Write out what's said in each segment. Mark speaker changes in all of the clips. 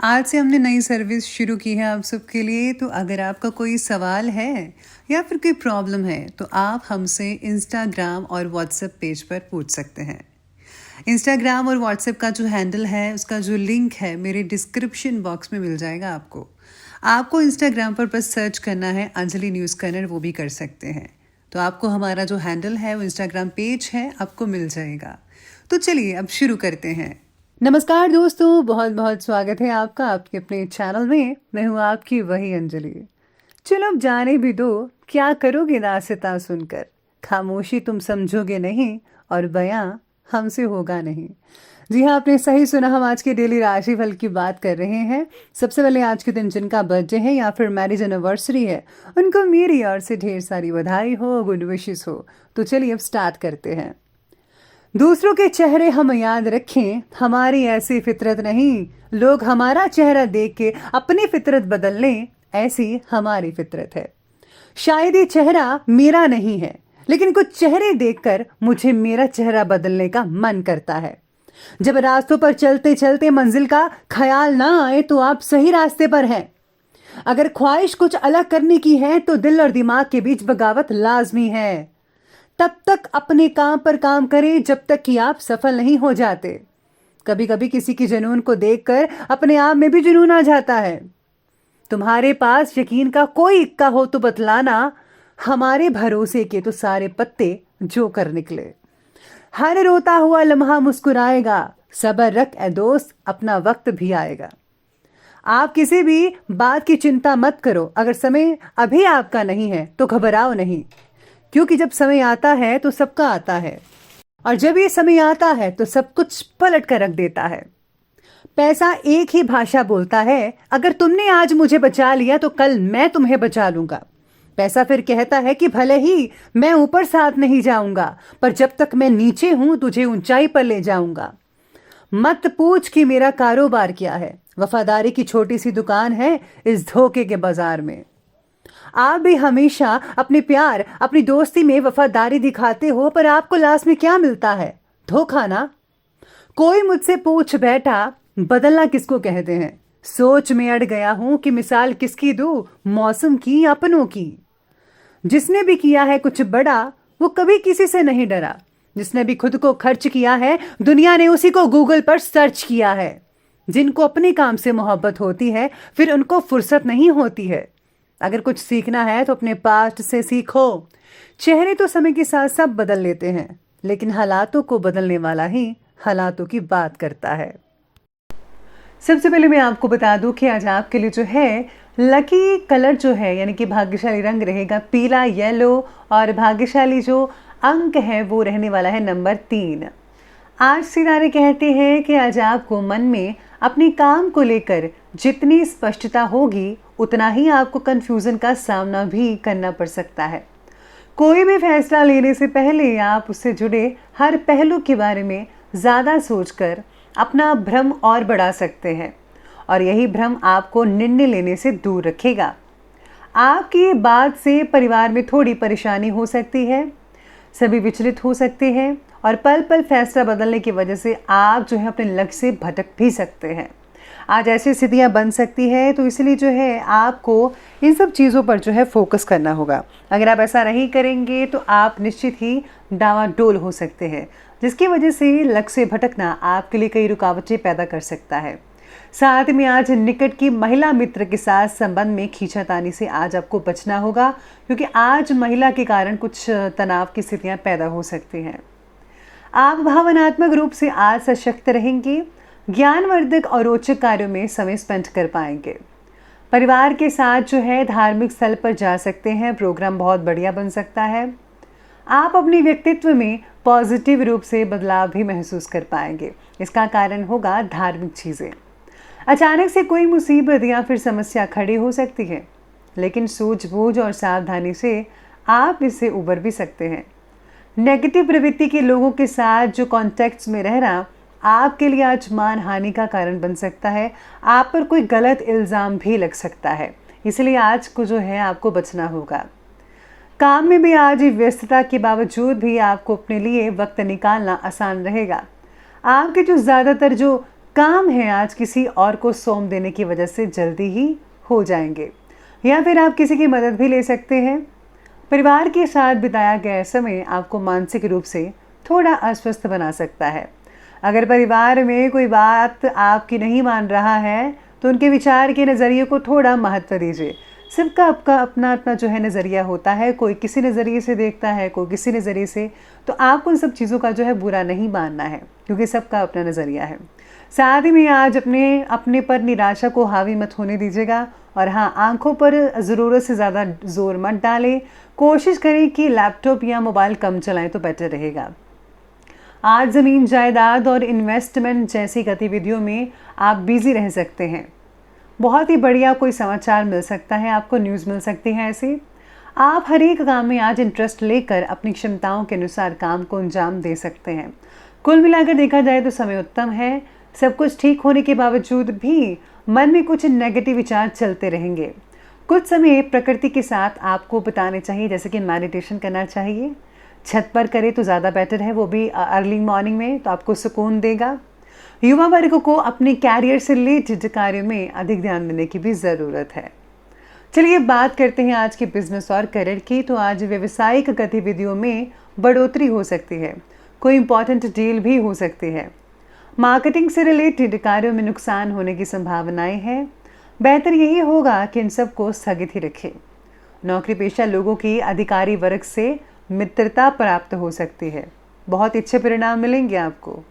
Speaker 1: आज से हमने नई सर्विस शुरू की है आप सबके लिए। तो अगर आपका कोई सवाल है या फिर कोई प्रॉब्लम है तो आप हमसे इंस्टाग्राम और व्हाट्सएप पेज पर पूछ सकते हैं। इंस्टाग्राम और व्हाट्सएप का जो हैंडल है, उसका जो लिंक है, मेरे डिस्क्रिप्शन बॉक्स में मिल जाएगा आपको। आपको इंस्टाग्राम पर बस सर्च करना है अंजलि न्यूज़ कॉर्नर, वो भी कर सकते हैं। तो आपको हमारा जो हैंडल है वो इंस्टाग्राम पेज है, आपको मिल जाएगा। तो चलिए अब शुरू करते हैं। नमस्कार दोस्तों, बहुत बहुत स्वागत है आपका आपके अपने चैनल में। मैं हूँ आपकी वही अंजलि। चलो अब जाने भी दो, क्या करोगे दास्तां सुनकर। खामोशी तुम समझोगे नहीं और बयां हमसे होगा नहीं। जी हाँ, आपने सही सुना। हम आज के डेली राशिफल की बात कर रहे हैं। सबसे पहले आज के दिन जिनका बर्थडे है या फिर मैरिज एनिवर्सरी है, उनको मेरी ओर से ढेर सारी बधाई हो, गुड विशेस हो। तो चलिए अब स्टार्ट करते हैं। दूसरों के चेहरे हम याद रखें, हमारी ऐसी फितरत नहीं। लोग हमारा चेहरा देख के अपनी फितरत बदल लें, ऐसी हमारी फितरत है। शायद ये चेहरा मेरा नहीं है, लेकिन कुछ चेहरे देखकर मुझे मेरा चेहरा बदलने का मन करता है। जब रास्तों पर चलते चलते मंजिल का ख्याल ना आए तो आप सही रास्ते पर हैं। अगर ख्वाहिश कुछ अलग करने की है तो दिल और दिमाग के बीच बगावत लाजमी है। तब तक अपने काम पर काम करें जब तक कि आप सफल नहीं हो जाते। कभी कभी किसी की जुनून को देखकर अपने आप में भी जुनून आ जाता है। तुम्हारे पास यकीन का कोई इक्का हो तो बतलाना, हमारे भरोसे के तो सारे पत्ते जो कर निकले। हर रोता हुआ लम्हा मुस्कुराएगा, सब्र रख ए दोस्त, अपना वक्त भी आएगा। आप किसी भी बात की चिंता मत करो। अगर समय अभी आपका नहीं है तो घबराओ नहीं, क्योंकि जब समय आता है तो सबका आता है, और जब ये समय आता है तो सब कुछ पलट कर रख देता है। पैसा एक ही भाषा बोलता है। अगर तुमने आज मुझे बचा लिया तो कल मैं तुम्हें बचा लूंगा। पैसा फिर कहता है कि भले ही मैं ऊपर साथ नहीं जाऊंगा, पर जब तक मैं नीचे हूं तुझे ऊंचाई पर ले जाऊंगा। मत पूछ कि मेरा कारोबार क्या है, वफादारी की छोटी सी दुकान है इस धोखे के बाजार में। आप भी हमेशा अपने प्यार, अपनी दोस्ती में वफादारी दिखाते हो, पर आपको लास्ट में क्या मिलता है? धोखा ना। कोई मुझसे पूछ बैठा, बदलना किसको कहते हैं। सोच में अड़ गया हूं कि मिसाल किसकी दूं, मौसम की, अपनों की। जिसने भी किया है कुछ बड़ा, वो कभी किसी से नहीं डरा। जिसने भी खुद को खर्च किया है, दुनिया ने उसी को गूगल पर सर्च किया है। जिनको अपने काम से मोहब्बत होती है, फिर उनको फुर्सत नहीं होती है। अगर कुछ सीखना है तो अपने पास्ट से सीखो। चेहरे तो समय के साथ सब बदल लेते हैं, लेकिन हालातों को बदलने वाला ही हालातों की बात करता है। सबसे पहले मैं आपको बता दूं कि आज आपके लिए जो है लकी कलर जो है, यानी कि भाग्यशाली रंग रहेगा पीला, येलो, और भाग्यशाली जो अंक है वो रहने वाला है नंबर 3। आज सितारे कहते हैं कि आज आपको मन में अपने काम को लेकर जितनी स्पष्टता होगी, उतना ही आपको कंफ्यूजन का सामना भी करना पड़ सकता है। कोई भी फैसला लेने से पहले आप उससे जुड़े हर पहलू के बारे में ज़्यादा सोचकर अपना भ्रम और बढ़ा सकते हैं, और यही भ्रम आपको निर्णय लेने से दूर रखेगा। आपकी बात से परिवार में थोड़ी परेशानी हो सकती है, सभी विचलित हो सकते हैं, और पल पल फैसला बदलने की वजह से आप जो है अपने लक्ष्य से भटक भी सकते हैं। आज ऐसी स्थितियां बन सकती है, तो इसलिए जो है आपको इन सब चीज़ों पर जो है फोकस करना होगा। अगर आप ऐसा नहीं करेंगे तो आप निश्चित ही डावाडोल हो सकते हैं, जिसकी वजह से लक्ष्य से भटकना आपके लिए कई रुकावटें पैदा कर सकता है। साथ में आज निकट की महिला मित्र के साथ संबंध में खींचातानी से आज आपको बचना होगा, क्योंकि आज महिला के कारण कुछ तनाव की स्थितियां पैदा हो सकती हैं। आप भावनात्मक रूप से आज सशक्त रहेंगे। ज्ञानवर्धक और रोचक कार्यों में समय स्पेंड कर पाएंगे। परिवार के साथ जो है धार्मिक स्थल पर जा सकते हैं, प्रोग्राम बहुत बढ़िया बन सकता है। आप अपने व्यक्तित्व में पॉजिटिव रूप से बदलाव भी महसूस कर पाएंगे। इसका कारण होगा धार्मिक चीज़ें। अचानक से कोई मुसीबत या फिर समस्या खड़ी हो सकती है, लेकिन सूझबूझ और सावधानी से आप इससे उबर भी सकते हैं। नेगेटिव प्रवृत्ति के लोगों के साथ जो कॉन्टैक्ट्स में रहना आपके लिए आज मान हानि का कारण बन सकता है। आप पर कोई गलत इल्ज़ाम भी लग सकता है, इसलिए आज को जो है आपको बचना होगा। काम में भी आज व्यस्तता के बावजूद भी आपको अपने लिए वक्त निकालना आसान रहेगा। आपके जो ज़्यादातर जो काम है आज किसी और को सौंप देने की वजह से जल्दी ही हो जाएंगे, या फिर आप किसी की मदद भी ले सकते हैं। परिवार के साथ बिताया गया समय आपको मानसिक रूप से थोड़ा अस्वस्थ बना सकता है। अगर परिवार में कोई बात आपकी नहीं मान रहा है तो उनके विचार के नज़रिए को थोड़ा महत्व दीजिए। सबका आपका अपना अपना जो है नज़रिया होता है, कोई किसी नज़रिए से देखता है, कोई किसी नज़रिए से, तो आपको उन सब चीज़ों का जो है बुरा नहीं मानना है, क्योंकि सबका अपना नज़रिया है। साथ ही में आज अपने पर निराशा को हावी मत होने दीजिएगा। और हाँ, आंखों पर ज़रूरत से ज़्यादा जोर मत डालें। कोशिश करें कि लैपटॉप या मोबाइल कम चलाएं तो बेटर रहेगा। आज ज़मीन जायदाद और इन्वेस्टमेंट जैसी गतिविधियों में आप बिज़ी रह सकते हैं। बहुत ही बढ़िया कोई समाचार मिल सकता है, आपको न्यूज़ मिल सकती है ऐसी। आप हर एक काम में आज इंटरेस्ट लेकर अपनी क्षमताओं के अनुसार काम को अंजाम दे सकते हैं। कुल मिलाकर देखा जाए तो समय उत्तम है। सब कुछ ठीक होने के बावजूद भी मन में कुछ नेगेटिव विचार चलते रहेंगे। कुछ समय प्रकृति के साथ आपको बिताने चाहिए, जैसे कि मेडिटेशन करना चाहिए। छत पर करें तो ज़्यादा बेटर है, वो भी अर्ली मॉर्निंग में, तो आपको सुकून देगा। युवा वर्ग को अपने कैरियर से रिलेटेड कार्यों में अधिक ध्यान देने की भी ज़रूरत है। चलिए बात करते हैं आज के बिजनेस और करियर की। तो आज व्यवसायिक गतिविधियों में बढ़ोतरी हो सकती है, कोई इंपॉर्टेंट डील भी हो सकती है। मार्केटिंग से रिलेटेड कार्यों में नुकसान होने की संभावनाएं हैं। बेहतर यही होगा कि इन सब को स्थगित ही रखें। नौकरी पेशा लोगों की अधिकारी वर्ग से मित्रता प्राप्त हो सकती है, बहुत अच्छे परिणाम मिलेंगे आपको।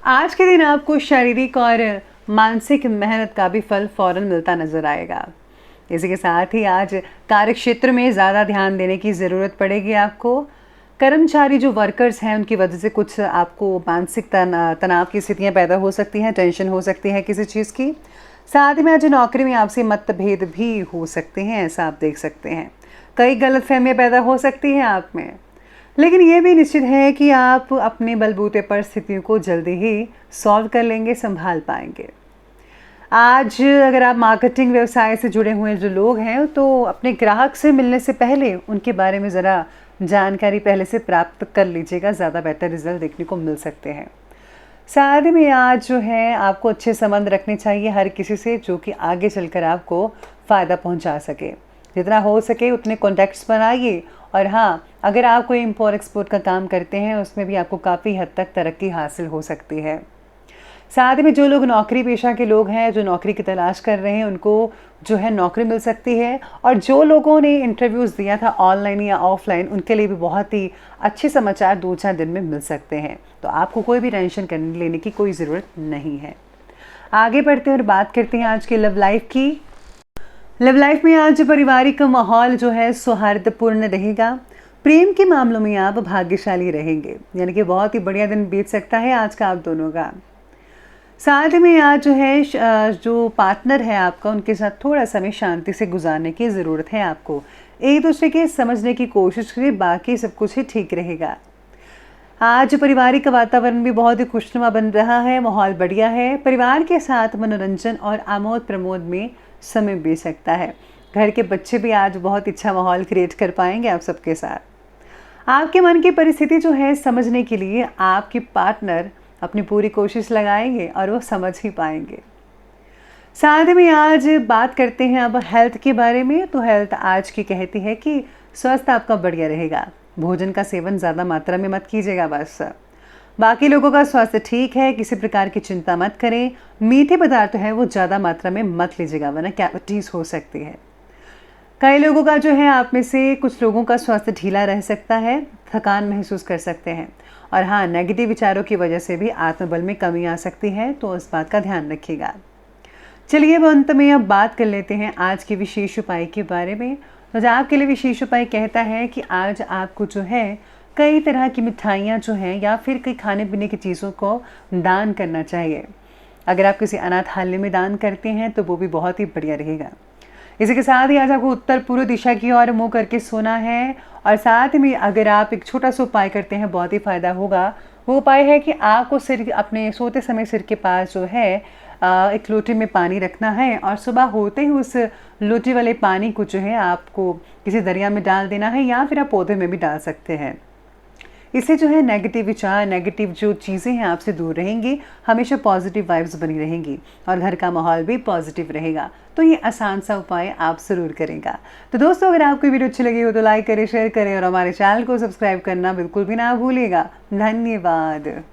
Speaker 1: आज के दिन आपको शारीरिक और मानसिक मेहनत का भी फल फौरन मिलता नजर आएगा। इसी के साथ ही आज कार्य क्षेत्र में ज़्यादा ध्यान देने की ज़रूरत पड़ेगी आपको। कर्मचारी जो वर्कर्स हैं उनकी वजह से कुछ आपको मानसिक तनाव की स्थितियां पैदा हो सकती हैं, टेंशन हो सकती है किसी चीज़ की। साथ ही में आज नौकरी में आपसे मतभेद भी हो सकते हैं, ऐसा आप देख सकते हैं। कई गलतफहमियां पैदा हो सकती हैं आप में, लेकिन ये भी निश्चित है कि आप अपने बलबूते पर स्थितियों को जल्दी ही सॉल्व कर लेंगे, संभाल पाएंगे। आज अगर आप मार्केटिंग व्यवसाय से जुड़े हुए जो लोग हैं तो अपने ग्राहक से मिलने से पहले उनके बारे में ज़रा जानकारी पहले से प्राप्त कर लीजिएगा, ज़्यादा बेहतर रिजल्ट देखने को मिल सकते हैं। साथ में आज जो है आपको अच्छे संबंध रखने चाहिए हर किसी से, जो कि आगे चलकर आपको फ़ायदा पहुंचा सके। जितना हो सके उतने कॉन्टैक्ट्स बनाइए। और हाँ, अगर आप कोई इम्पोर्ट एक्सपोर्ट का काम करते हैं उसमें भी आपको काफ़ी हद तक तरक्की हासिल हो सकती है। साथ में जो लोग नौकरी पेशा के लोग हैं, जो नौकरी की तलाश कर रहे हैं, उनको जो है नौकरी मिल सकती है। और जो लोगों ने इंटरव्यूज़ दिया था ऑनलाइन या ऑफलाइन, उनके लिए भी बहुत ही अच्छे समाचार 2-4 दिन में मिल सकते हैं। तो आपको कोई भी टेंशन लेने की कोई ज़रूरत नहीं है। आगे बढ़ते हैं और बात करते हैं आज की लव लाइफ की। लव लाइफ में आज पारिवारिक माहौल जो है सौहार्दपूर्ण रहेगा। प्रेम के मामलों में आप भाग्यशाली रहेंगे, यानी कि बहुत ही बढ़िया दिन बीत सकता है आज का आप दोनों का। साथ में आज जो है जो पार्टनर है आपका, उनके साथ थोड़ा समय शांति से गुजारने की ज़रूरत है आपको। एक दूसरे के समझने की कोशिश करें, बाकी सब कुछ ही ठीक रहेगा। आज पारिवारिक वातावरण भी बहुत ही खुशनुमा बन रहा है, माहौल बढ़िया है। परिवार के साथ मनोरंजन और आमोद प्रमोद में समय बीत सकता है। घर के बच्चे भी आज बहुत अच्छा माहौल क्रिएट कर पाएंगे आप सबके साथ। आपके मन की परिस्थिति जो है समझने के लिए आपके पार्टनर अपनी पूरी कोशिश लगाएंगे और वो समझ ही पाएंगे। साथ में आज बात करते हैं अब हेल्थ के बारे में। तो हेल्थ आज की कहती है कि स्वास्थ्य आपका बढ़िया रहेगा। भोजन का सेवन ज़्यादा मात्रा में मत कीजिएगा बस। बाकी लोगों का स्वास्थ्य ठीक है, किसी प्रकार की चिंता मत करें। मीठे पदार्थ है वो ज़्यादा मात्रा में मत लीजिएगा, वरना कैविटीज़ हो सकती है। कई लोगों का जो है, आप में से कुछ लोगों का स्वास्थ्य ढीला रह सकता है, थकान महसूस कर सकते हैं। और हाँ, नेगेटिव विचारों की वजह से भी आत्मबल में कमी आ सकती है, तो इस बात का ध्यान रखिएगा। चलिए अब अंत में अब बात कर लेते हैं आज के विशेष उपाय के बारे में। तो आपके लिए विशेष उपाय कहता है कि आज आपको जो है कई तरह की मिठाइयाँ जो हैं या फिर कई खाने पीने की चीज़ों को दान करना चाहिए। अगर आप किसी अनाथालय में दान करते हैं तो वो भी बहुत ही बढ़िया रहेगा। इसी के साथ ही आज आपको उत्तर पूर्व दिशा की ओर मुँह करके सोना है। और साथ में अगर आप एक छोटा सा उपाय करते हैं बहुत ही फायदा होगा। वो उपाय है कि आपको सिर अपने सोते समय सिर के पास जो है एक लोटे में पानी रखना है और सुबह होते ही उस लोटे वाले पानी को जो है आपको किसी दरिया में डाल देना है, या फिर आप पौधे में भी डाल सकते हैं। इससे जो है नेगेटिव विचार, नेगेटिव जो चीज़ें हैं आपसे दूर रहेंगी, हमेशा पॉजिटिव वाइब्स बनी रहेंगी और घर का माहौल भी पॉजिटिव रहेगा। तो ये आसान सा उपाय आप ज़रूर करेंगे। तो दोस्तों, अगर आपको वीडियो अच्छी लगी हो तो लाइक करें, शेयर करें और हमारे चैनल को सब्सक्राइब करना बिल्कुल भी ना भूलिएगा। धन्यवाद।